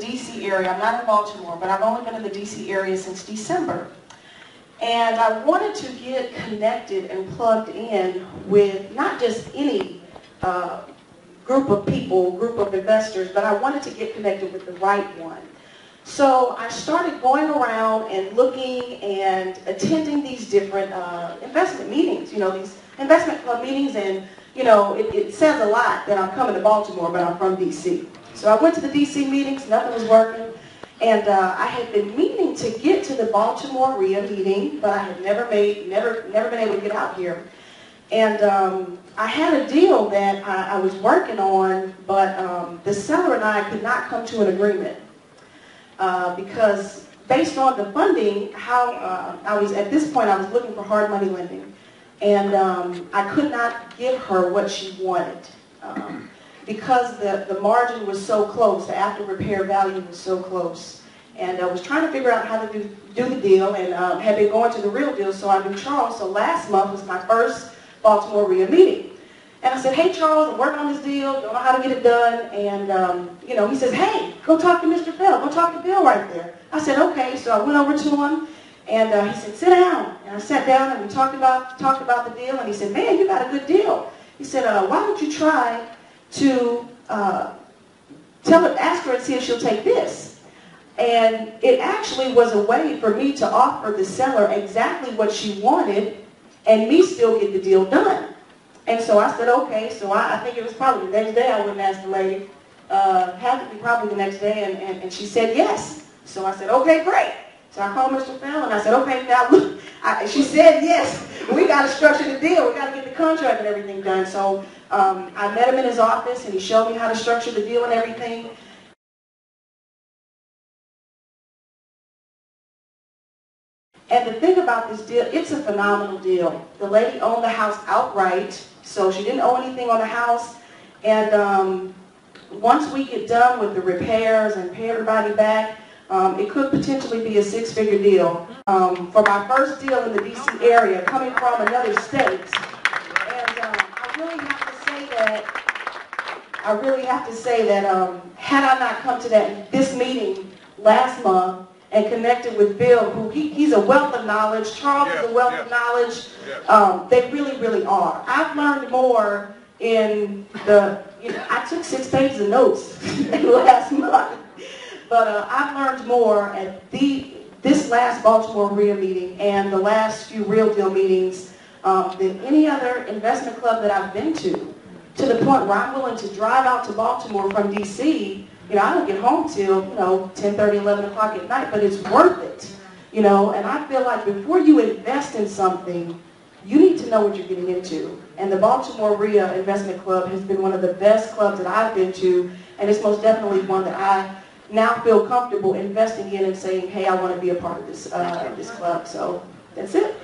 DC area. I'm not in Baltimore, but I've only been in the DC area since December. And I wanted to get connected and plugged in with not just any group of people, group of investors, but I wanted to get connected with the right one. So I started going around and looking and attending these different investment meetings, you know, these investment club meetings, and, you know, it says a lot that I'm coming to Baltimore, but I'm from DC. So I went to the DC meetings, nothing was working, and I had been meaning to get to the Baltimore RIA meeting, but I had never been able to get out here. And I had a deal that I was working on, but the seller and I could not come to an agreement. Because based on the funding, at this point I was looking for hard money lending, and I could not give her what she wanted because the margin was so close, the after repair value was so close, and I was trying to figure out how to do the deal, and had been going to the real deal, so I knew Charles. So last month was my first Baltimore RIA meeting. And I said, hey, Charles, I'm working on this deal, don't know how to get it done. And, you know, he says, hey, go talk to Mr. Phil. Go talk to Bill right there. I said, okay. So I went over to him, and he said, sit down. And I sat down, and we talked about the deal. And he said, man, you got a good deal. He said, why don't you try to ask her and see if she'll take this. And it actually was a way for me to offer the seller exactly what she wanted and me still get the deal done. And so I said, okay. So I think it was probably the next day I went and asked the lady. Had to be probably the next day, and she said yes. So I said, okay, great. So I called Mr. Phil, and I said, okay, now look. She said yes. We got to structure the deal. We got to get the contract and everything done. So I met him in his office, and he showed me how to structure the deal and everything. And the thing about this deal, it's a phenomenal deal. The lady owned the house outright, so she didn't owe anything on the house. And once we get done with the repairs and pay everybody back, it could potentially be a six-figure deal. For my first deal in the DC area, coming from another state. And I really have to say that had I not come to this meeting last month, and connected with Bill, who he's a wealth of knowledge. Charles is a wealth of knowledge. They really, really are. I've learned more in I took 6 pages of notes last month, but I've learned more at this last Baltimore RIA meeting and the last few Real Deal meetings than any other investment club that I've been to the point where I'm willing to drive out to Baltimore from DC. You know, I don't get home till, 10:30, 11 o'clock at night, but it's worth it, and I feel like before you invest in something, you need to know what you're getting into. And the Baltimore RIA Investment Club has been one of the best clubs that I've been to, and it's most definitely one that I now feel comfortable investing in and saying, hey, I want to be a part of this club. So that's it.